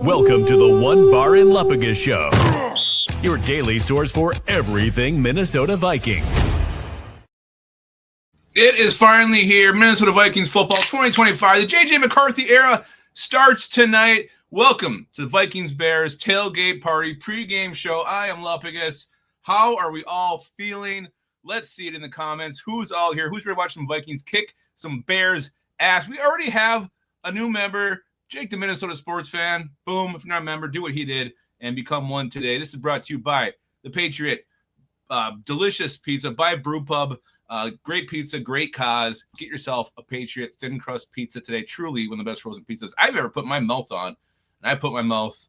Welcome to the Onebar Lupagus Show, your daily source for everything Minnesota Vikings. It is finally here. Minnesota Vikings football 2025. The J.J. McCarthy era starts tonight. Welcome to the Vikings Bears Tailgate Party pregame show. I am Lupagus. How are we all feeling? Let's see it in the comments. Who's all here? Who's ready to watch some Vikings kick some Bears ass? We already have a new member, Jake, the Minnesota sports fan. Boom. If you're not a member, do what he did and become one today. This is brought to you by the Patriot. Delicious pizza by Brewpub. Great pizza, great cause. Get yourself a Patriot thin crust pizza today. Truly one of the best frozen pizzas I've ever put my mouth on. And I put my mouth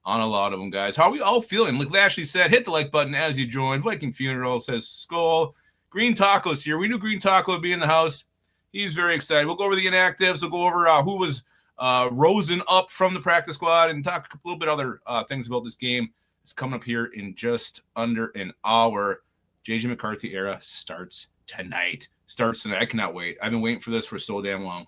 on a lot of them, guys. How are we all feeling? Like Lashley said, hit the like button as you join. Viking Funeral says Skull. Green Taco's here. We knew Green Taco would be in the house. He's very excited. We'll go over the inactives. We'll go over who was risen up from the practice squad and talk a little bit other things about this game. It's coming up here in just under an hour. J.J. McCarthy era starts tonight. I cannot wait. I've been waiting for this for so damn long.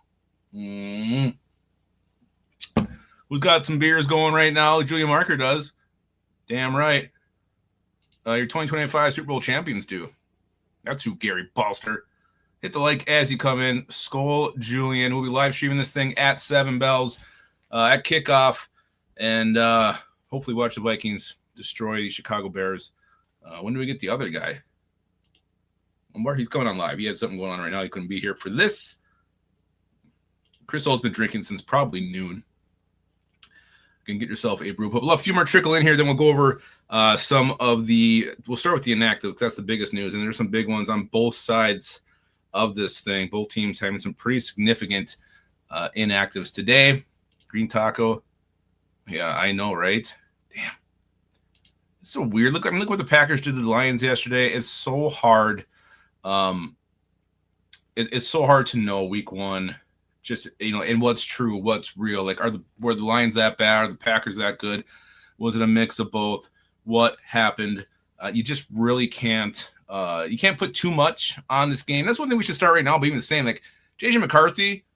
Who's got some beers going right now? Julia Marker does. Damn right. Your 2025 Super Bowl champions do. That's who, Gary Balster. Hit the like as you come in. Skull Julian. We'll be live streaming this thing at 7 bells at kickoff. And hopefully watch the Vikings destroy the Chicago Bears. When do we get the other guy? Onebar, he's coming on live. He had something going on right now. He couldn't be here for this. Chris Old's been drinking since probably noon. You can get yourself a brew. We'll have a few more trickle in here. Then we'll go over some of the – we'll start with the inactive because that's the biggest news. And there's some big ones on both sides of this thing. Both teams having some pretty significant inactives today. Green Taco. Yeah, I know, right? Damn. It's so weird. Look what the Packers did to the Lions yesterday. It's so hard. It's so hard to know week one, just, and what's true, what's real. Like, were the Lions that bad? Are the Packers that good? Was it a mix of both? What happened? You just really can't. You can't put too much on this game. That's one thing we should start right now. But even saying, like, J.J. McCarthy,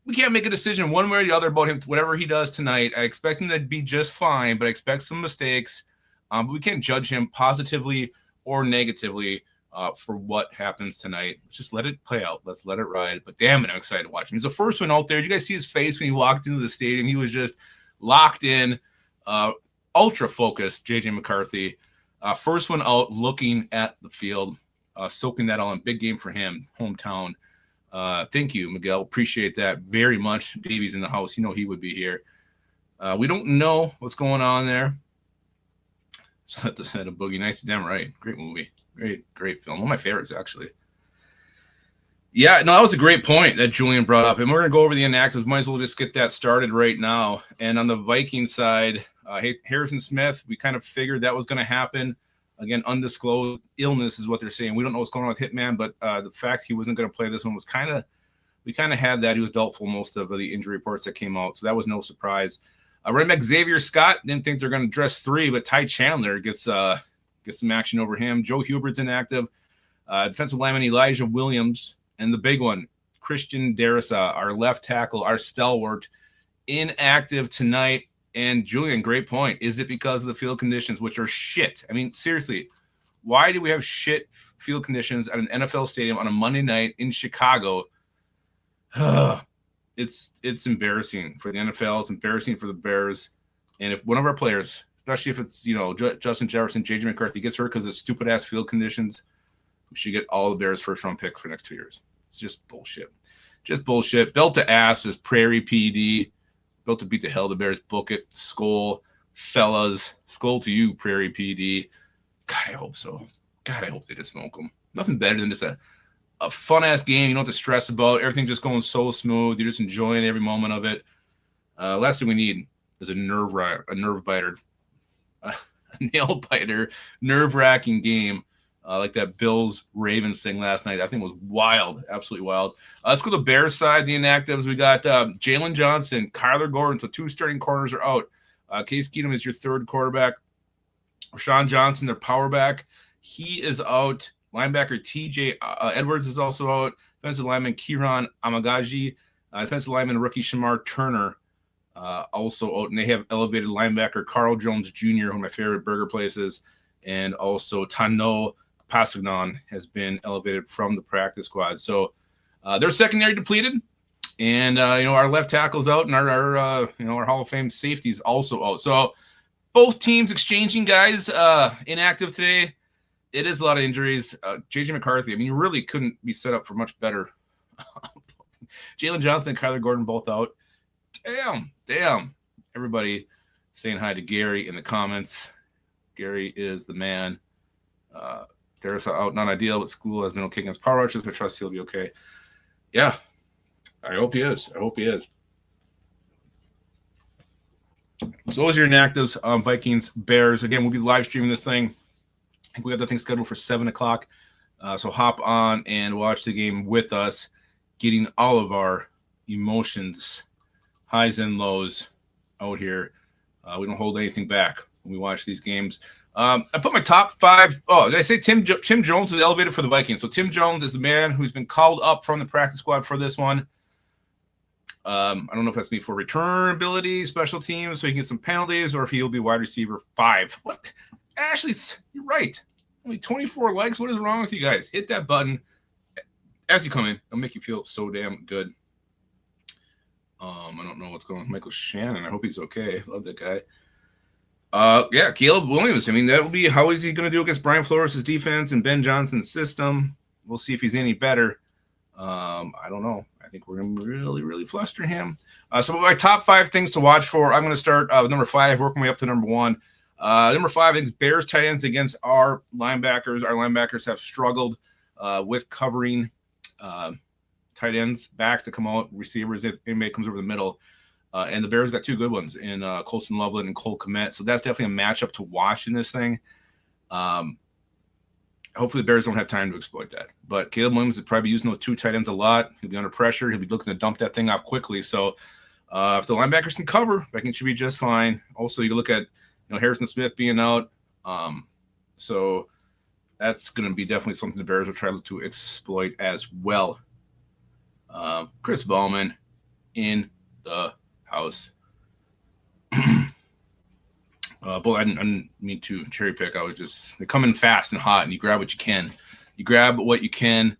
we can't make a decision one way or the other about him. Whatever he does tonight, I expect him to be just fine, but I expect some mistakes. But we can't judge him positively or negatively for what happens tonight. Let's just let it play out. Let's let it ride. But damn it, I'm excited to watch him. He's the first one out there. Did you guys see his face when he walked into the stadium? He was just locked in, ultra focused, J.J. McCarthy. First one out, looking at the field, soaking that all in. Big game for him, hometown. Thank you, Miguel. Appreciate that very much. Davey's in the house. He would be here. We don't know what's going on there. Just let this head of Boogie Nights. Damn right. Great movie. Great film. One of my favorites, actually. Yeah, no, that was a great point that Julian brought up. And we're going to go over the inactives. Might as well just get that started right now. And on the Viking side, Harrison Smith, we kind of figured that was going to happen. Again, undisclosed illness is what they're saying. We don't know what's going on with Hitman, but the fact he wasn't going to play this one was we kind of had that. He was doubtful most of the injury reports that came out. So that was no surprise. Running back Xavier Scott, didn't think they're going to dress 3, but Ty Chandler gets some action over him. Joe Hubert's inactive. Defensive lineman Elijah Williams. And the big one, Christian Darrisaw, our left tackle, our stalwart, inactive tonight. And Julian, great point. Is it because of the field conditions, which are shit? I mean, seriously, why do we have shit field conditions at an NFL stadium on a Monday night in Chicago? It's embarrassing for the NFL. It's embarrassing for the Bears. And if one of our players, especially if it's, Justin Jefferson, J.J. McCarthy, gets hurt because of stupid-ass field conditions, we should get all the Bears' first-round pick for the next 2 years. It's just bullshit. Just bullshit. Belt to ass is Prairie PD. Built to beat the hell of the Bears. Book it. Skull. Fellas. Skull to you, Prairie PD. God, I hope so. God, I hope they just smoke them. Nothing better than just a fun-ass game you don't have to stress about. Everything just going so smooth. You're just enjoying every moment of it. Last thing we need is a nerve biter, a nail biter, nerve-wracking game like that Bills-Ravens thing last night. I think was wild, absolutely wild. Let's go to the Bears side, the inactives. We got Jalen Johnson, Kyler Gordon, so 2 starting corners are out. Case Keenum is your 3rd quarterback. Rashawn Johnson, their power back. He is out. Linebacker TJ Edwards is also out. Defensive lineman Kieran Amagaji. Defensive lineman rookie Shamar Turner Also, and they have elevated linebacker Carl Jones Jr., one of my favorite burger places, and also Tano Pasagnon has been elevated from the practice squad. So their secondary depleted, and our left tackle's out, and our Hall of Fame safety's also out. So both teams exchanging guys inactive today. It is a lot of injuries. J.J. McCarthy, I mean, you really couldn't be set up for much better. Jalen Johnson and Kyler Gordon both out. Damn. Everybody saying hi to Gary in the comments. Gary is the man. Darius out, not ideal, but school has been okay against power rushes. I trust he'll be okay. Yeah, I hope he is. So those are your inactives. Vikings, Bears. Again, we'll be live streaming this thing. I think we got that thing scheduled for 7 o'clock. So hop on and watch the game with us, getting all of our emotions, highs and lows out here. We don't hold anything back when we watch these games. I put my top 5. Oh, did I say Tim Jones is elevated for the Vikings? So Tim Jones is the man who's been called up from the practice squad for this one. I don't know if that's me for return ability, special teams, so he can get some penalties, or if he'll be wide receiver 5. What? Ashley, you're right. Only 24 likes. What is wrong with you guys? Hit that button as you come in. It'll make you feel so damn good. I don't know what's going on with Michael Shannon. I hope he's okay. Love that guy. Yeah, Caleb Williams. I mean, that will be how is he going to do against Brian Flores' defense and Ben Johnson's system? We'll see if he's any better. I don't know. I think we're going to really, really fluster him. So my top 5 things to watch for, I'm going to start with number 5, work my way up to number 1. Number 5, I think Bears tight ends against our linebackers. Our linebackers have struggled with covering tight ends, backs that come out, receivers if anybody comes over the middle. And the Bears got 2 good ones in Colson Loveland and Cole Kmet. So that's definitely a matchup to watch in this thing. Hopefully the Bears don't have time to exploit that. But Caleb Williams would probably be using those 2 tight ends a lot. He'll be under pressure. He'll be looking to dump that thing off quickly. So if the linebackers can cover, Vikings should be just fine. Also, you can look at Harrison Smith being out. So that's going to be definitely something the Bears will try to exploit as well. Chris Ballman in the house. But I didn't mean to cherry pick. They come in fast and hot, and you grab what you can.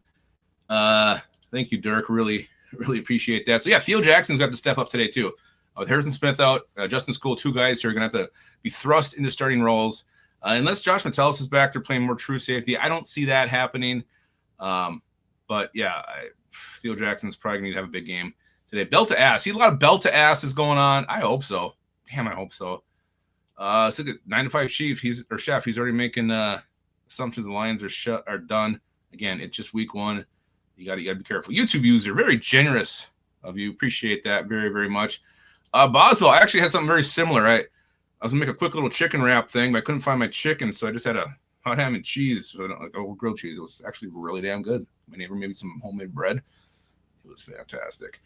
Thank you, Dirk. Really, really appreciate that. So yeah, Theo Jackson's got to step up today too. With Harrison Smith out, Justin School, 2 guys who are going to have to be thrust into starting roles. Unless Josh Metellus is back, they're playing more true safety. I don't see that happening. But yeah, Theo Jackson's probably going to have a big game today. Belt to ass. See a lot of belt to asses going on. I hope so. Damn, I hope so. Let's look at 9-5 Chief. He's already making assumptions the Lions are done. Again, it's just week 1. You got to be careful. YouTube user, very generous of you. Appreciate that very, very much. Boswell, I actually had something very similar. I was gonna make a quick little chicken wrap thing, but I couldn't find my chicken, so I just had a hot ham and cheese, grilled cheese. It was actually really damn good. My neighbor made me some homemade bread. It was fantastic.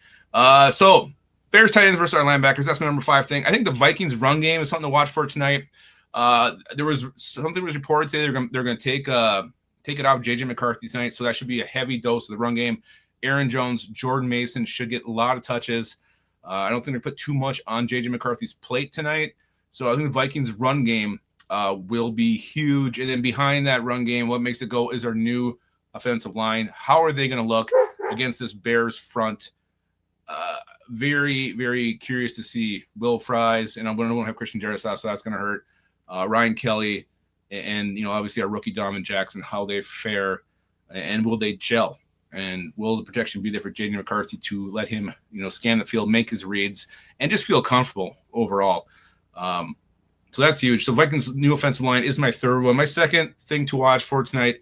So Bears tight ends versus our linebackers. That's my number 5 thing. I think the Vikings run game is something to watch for tonight. There was something was reported today. They're going to take it off J.J. McCarthy tonight, so that should be a heavy dose of the run game. Aaron Jones, Jordan Mason should get a lot of touches. I don't think they put too much on J.J. McCarthy's plate tonight. So I think the Vikings run game will be huge. And then behind that run game, what makes it go is our new offensive line. How are they going to look against this Bears front? Very, very curious to see Will Fries. And I'm going to have Christian Jericho, so that's going to hurt. Ryan Kelly and obviously our rookie Donovan Jackson, how they fare, and will they gel? And will the protection be there for J.J. McCarthy to let him, scan the field, make his reads, and just feel comfortable overall? So that's huge. So Vikings' new offensive line is my 3rd one. My 2nd thing to watch for tonight,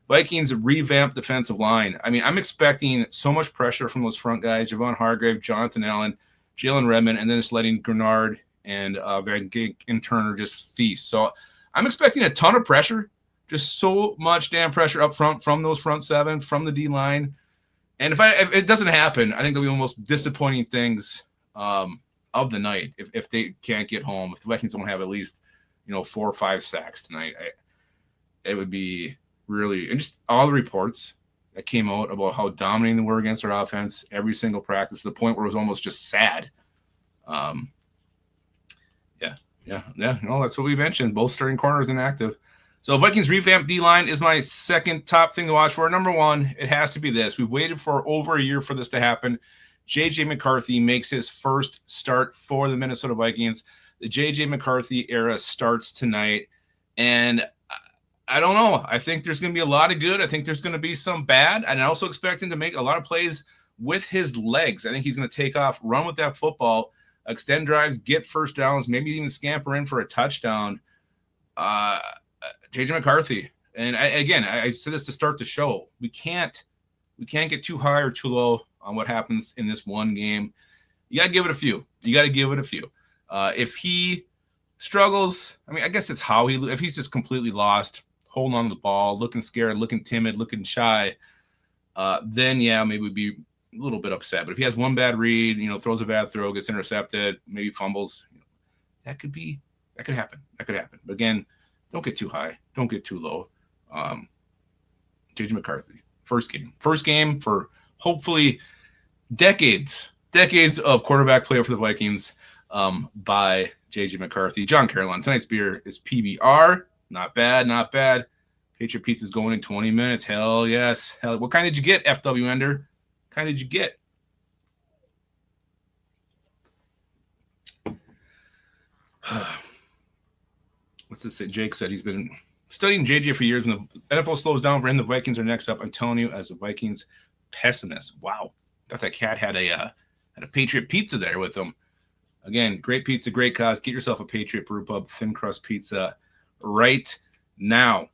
Vikings revamped defensive line. I mean, I'm expecting so much pressure from those front guys, Javon Hargrave, Jonathan Allen, Jalen Redmond, and then just letting Grenard and Van Gink and Turner just feast. So I'm expecting a ton of pressure. Just so much damn pressure up front from those front 7, from the D-line. And if it doesn't happen, I think they'll be the most disappointing things of the night if they can't get home. If the Vikings don't have at least, 4 or 5 sacks tonight, it would be really – and just all the reports that came out about how dominating they were against our offense every single practice to the point where it was almost just sad. Yeah. No, that's what we mentioned. Both starting corners inactive. So Vikings revamped D-line is my second top thing to watch for. Number one, it has to be this. We've waited for over a year for this to happen. J.J. McCarthy makes his first start for the Minnesota Vikings. The J.J. McCarthy era starts tonight. And I don't know. I think there's going to be a lot of good. I think there's going to be some bad. And I also expect him to make a lot of plays with his legs. I think he's going to take off, run with that football, extend drives, get first downs, maybe even scamper in for a touchdown. J.J. McCarthy. And I said this to start the show. We can't get too high or too low on what happens in this one game. You got to give it a few. If he struggles, I mean, I guess it's how if he's just completely lost, holding on to the ball, looking scared, looking timid, looking shy, then yeah, maybe we'd be a little bit upset. But if he has one bad read, throws a bad throw, gets intercepted, maybe fumbles, that could happen. But again, don't get too high. Don't get too low. J.J. McCarthy, first game for hopefully decades of quarterback play for the Vikings by J.J. McCarthy. John Caroline, tonight's beer is PBR. Not bad. Patriot Pizza's going in 20 minutes. Hell yes. What kind did you get, FW Ender? What kind did you get? What's this say? Jake said he's been studying JJ for years. When the NFL slows down for him, the Vikings are next up. I'm telling you, as a Vikings pessimist. Wow. Thought that cat had a Patriot pizza there with him. Again, great pizza, great cause. Get yourself a Patriot Brew Pub thin crust pizza right now.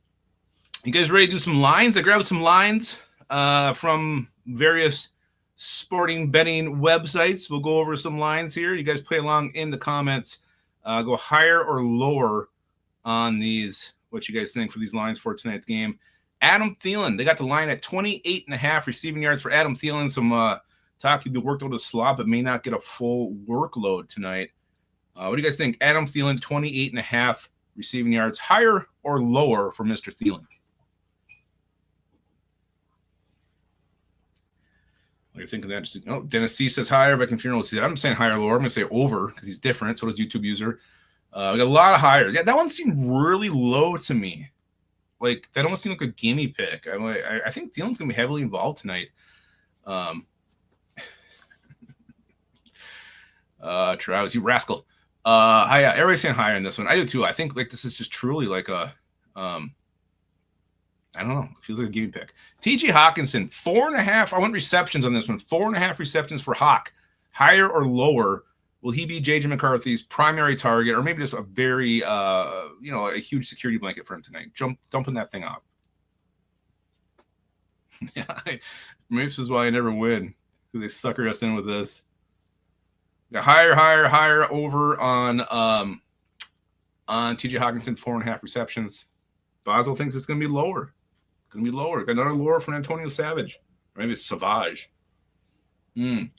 You guys ready to do some lines? I grabbed some lines from various sporting betting websites. We'll go over some lines here. You guys play along in the comments. Go higher or lower on these, what you guys think for these lines for tonight's game. Adam Thielen, they got the line at 28.5 receiving yards for Adam Thielen. Some talk he'll be worked out a slot, but may not get a full workload tonight. What do you guys think? Adam Thielen, 28.5 receiving yards, higher or lower for Mr. Thielen? What do you think of that? Oh, Dennis C says higher. Viking Funeral says I'm saying higher or lower. I'm going to say over because he's different. So does YouTube user. We got a lot of higher. Yeah, that one seemed really low to me. Like, that almost seemed like a gimme pick. I think Thielen's going to be heavily involved tonight. Travis, you rascal. Yeah, everybody's saying higher in this one. I do too. I think like this is just truly like a, I don't know. It feels like a gimme pick. T.J. Hawkinson, 4.5. I want receptions on this one. 4.5 receptions for Hawk. Higher or lower? Will he be J.J. McCarthy's primary target, or maybe just a very, a huge security blanket for him tonight? Dumping that thing off. Yeah, maybe this is why I never win. Because they sucker us in with this. Yeah, higher over on T.J. Hawkinson, 4.5 receptions. Basel thinks it's going to be lower. Got another lower from Antonio Savage. Or maybe it's Savage. Tim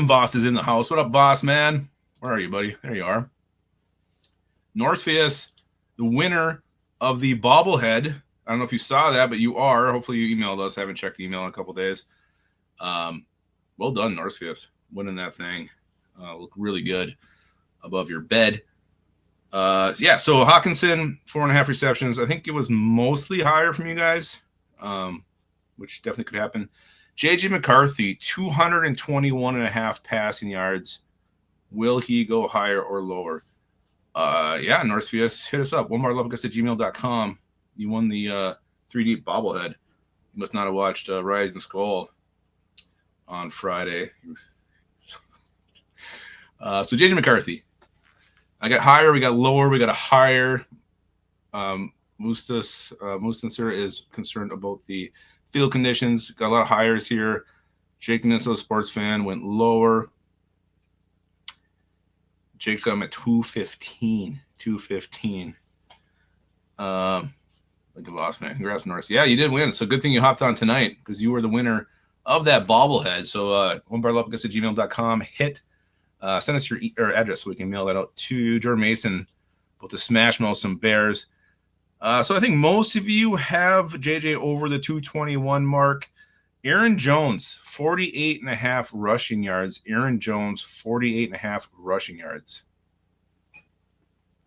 Voss is in the house. What up, Voss, man? Where are you, buddy? There you are. Northfius, the winner of the bobblehead. I don't know if you saw that, but you are. Hopefully you emailed us. I haven't checked the email in a couple days. Well done, Northfius. Winning that thing. Look really good above your bed. So Hawkinson, 4.5 receptions. I think it was mostly higher from you guys, which definitely could happen. J.J. McCarthy, 221.5 passing yards. Will he go higher or lower? Northfius, hit us up. onebarlupagus@gmail.com. You won the 3D bobblehead. You must not have watched Rise and Skull on Friday. So J.J. McCarthy. I got higher, we got lower, we got a higher. Mustansir is concerned about the field conditions. Got a lot of hires here. Jake, Minnesota sports fan, went lower. Jake's got him at 215. Like a loss, man. Congrats, Norris. Yeah, you did win. So good thing you hopped on tonight because you were the winner of that bobblehead. So onebarlupagus@gmail.com. Send us your address so we can mail that out to Jordan Mason, both the Smash Mouth, some Bears. So I think most of you have JJ over the 221 mark. Aaron Jones, 48.5 rushing yards. Aaron Jones, 48.5 rushing yards.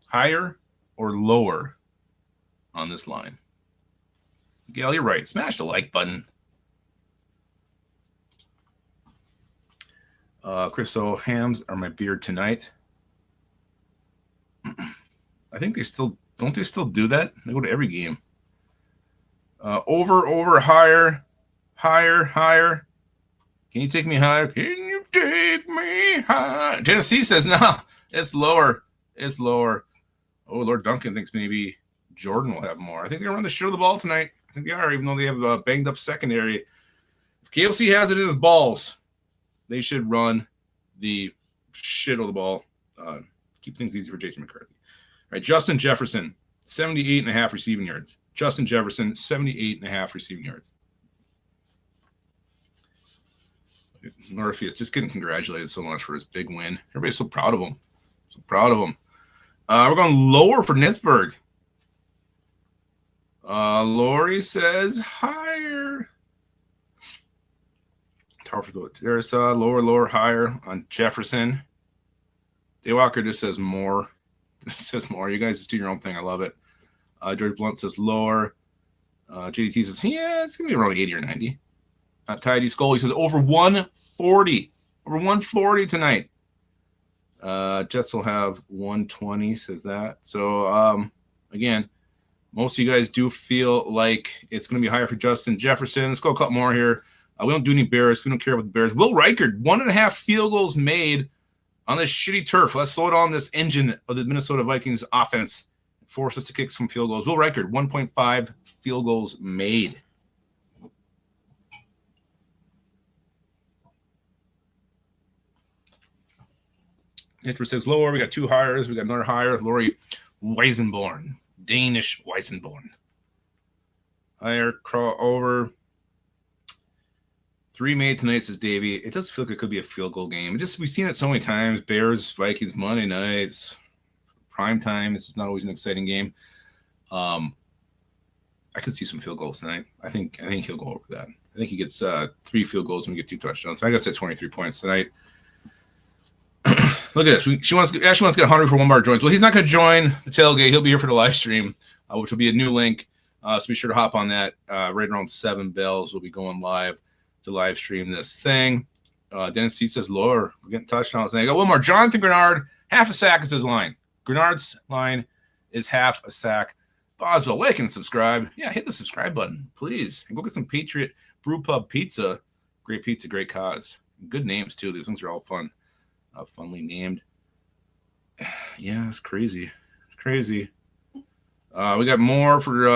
Higher or lower on this line? Gail, you're right. Smash the like button. Chris O, hams are my beard tonight. I think they still do that? They go to every game. Over, higher. Can you take me higher? Can you take me higher? Tennessee says no. It's lower. Oh, Lord Duncan thinks maybe Jordan will have more. I think they're going to run the shit of the ball tonight. I think they are, even though they have a banged up secondary. If KLC has it in his balls, they should run the shit of the ball. Keep things easy for Jason McCarthy. All right, Justin Jefferson, 78.5 receiving yards. Justin Jefferson, 78.5 receiving yards. Murphy is just getting congratulated so much for his big win. Everybody's so proud of him. We're going lower for Nitzberg. Lori says higher. There's lower, higher on Jefferson. Daywalker just says more. You guys just do your own thing. I love it. George Blunt says lower. JDT says, yeah, it's going to be around 80 or 90. Tidy Skull, he says over 140. Over 140 tonight. Jets will have 120, says that. So, again, most of you guys do feel like it's going to be higher for Justin Jefferson. Let's go a couple more here. We don't do any Bears. We don't care about the Bears. Will Reichard, 1.5 field goals made on this shitty turf. Let's slow down this engine of the Minnesota Vikings offense. Force us to kick some field goals. Will Reichard, 1.5 field goals made. Interest 6 lower. We got 2 hires. We got another hire. Lori Weisenborn. Danish Weisenborn. Higher, crawl over. 3 made tonight, says Davey. It does feel like it could be a field goal game. We've seen it so many times. Bears, Vikings, Monday nights, prime time. It's not always an exciting game. I could see some field goals tonight. I think he'll go over that. I think he gets 3 field goals and we get 2 touchdowns. I guess at 23 points tonight. Look at this. She wants to get 100 for Onebar joins. Well, he's not going to join the tailgate. He'll be here for the live stream, which will be a new link. So be sure to hop on that. Right around 7 bells, we'll be going live to live stream this thing. Dennis C says lower. We're getting touchdowns. And I got one more. Jonathan Grenard, half a sack is his line. Grenard's line is half a sack. Boswell, like and subscribe. Yeah, hit the subscribe button, please. And go get some Patriot Brew Pub pizza. Great pizza, great cause. Good names, too. These things are all fun. Funly named. Yeah, it's crazy. We got more for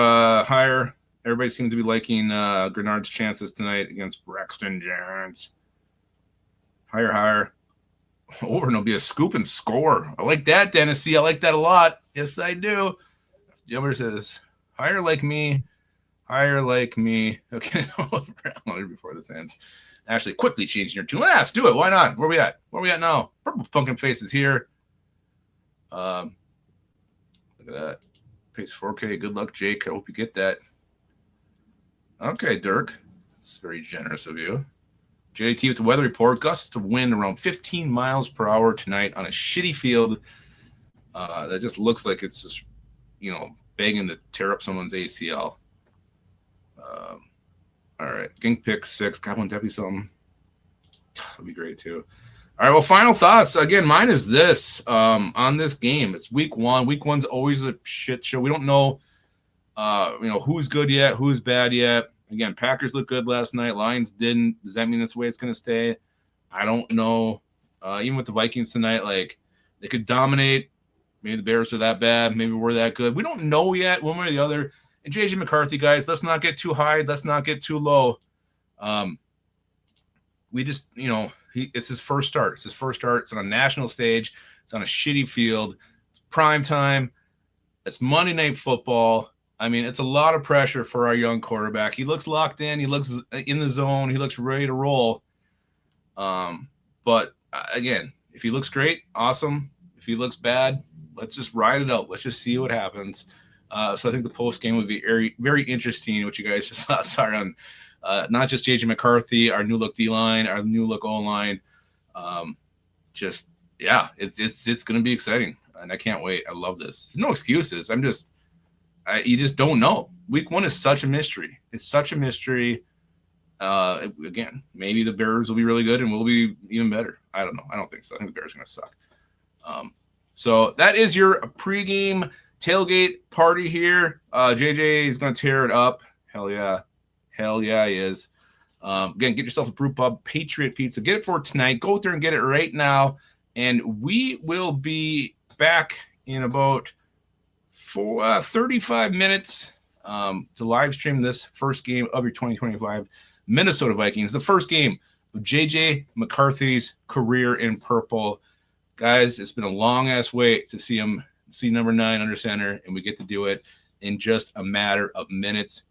higher. Everybody seems to be liking Grenard's chances tonight against Braxton Jones. Higher. Over and it'll be a scoop and score. I like that, Dennis C. I like that a lot. Yes, I do. Jumper says, higher like me. Okay, before this ends. Ashley, quickly changing your tune. Let's do it. Why not? Where we at now? Purple Pumpkin Face is here. Look at that. Pace 4K. Good luck, Jake. I hope you get that. Okay, Dirk. That's very generous of you. JT with the weather report. Gusts of wind around 15 miles per hour tonight on a shitty field. That just looks like it's just, begging to tear up someone's ACL. All right. Gink pick 6. God, wouldn't that be something? That'd be great, too. All right. Well, final thoughts. Again, mine is this on this game. It's week 1. Week 1's always a shit show. We don't know, who's good yet, who's bad yet. Again, Packers looked good last night. Lions didn't. Does that mean that's the way it's going to stay? I don't know. Even with the Vikings tonight, they could dominate. Maybe the Bears are that bad. Maybe we're that good. We don't know yet, one way or the other. And JJ McCarthy, guys, let's not get too high. Let's not get too low. We just, it's his first start. It's on a national stage. It's on a shitty field. It's prime time. It's Monday Night Football. I mean, it's a lot of pressure for our young quarterback. He looks locked in. He looks in the zone. He looks ready to roll. But, again, if he looks great, awesome. If he looks bad, let's just ride it out. Let's just see what happens. So I think the post game would be very, very interesting. What you guys just saw on Not just JJ McCarthy, our new look D-line, our new look O-line. It's going to be exciting, and I can't wait. I love this. No excuses. You just don't know. Week 1 is such a mystery. It's such a mystery. Again, maybe the Bears will be really good and we'll be even better. I don't know. I don't think so. I think the Bears are going to suck. So that is your pregame tailgate party here. JJ is going to tear it up. Hell yeah. Hell yeah, he is. Again, get yourself a brew pub Patriot pizza. Get it for tonight. Go there and get it right now. And we will be back in about 35 minutes to live stream this first game of your 2025 Minnesota Vikings. The first game of JJ McCarthy's career in purple. Guys, it's been a long-ass wait to see him see number 9 under center, and we get to do it in just a matter of minutes.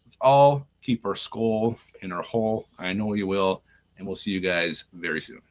Let's all keep our skull in our hole. I know you will, and we'll see you guys very soon.